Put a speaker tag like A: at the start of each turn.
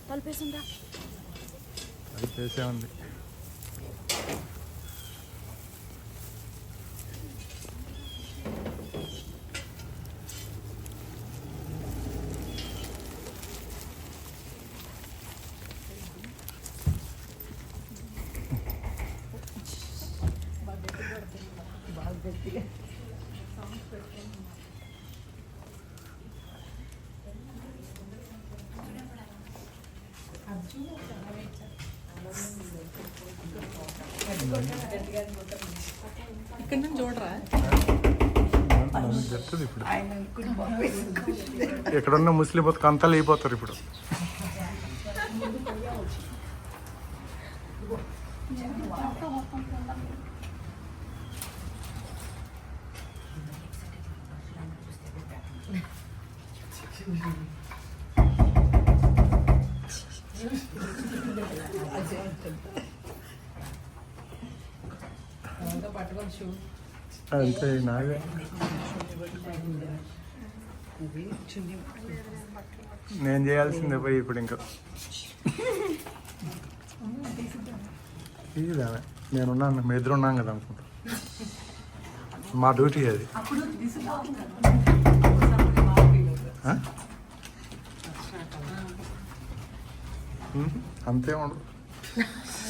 A: తలుపేసిందా?
B: అది చేసే ఉంది.
A: ఇక్కడ నుంచి చూడరా?
B: చెప్తుంది ఇప్పుడు. ఎక్కడున్న ముస్లిం బతుకు అంతా లేకపోతారు ఇప్పుడు. అంతే నావే. నేను చేయాల్సిందే పోయి ఇప్పుడు ఇంకా ఇదామే. నేనున్నాను, మీ ఇద్దరు ఉన్నాం కదా అనుకుంటా. మా డ్యూటీ అది. అంతే ఉండదు.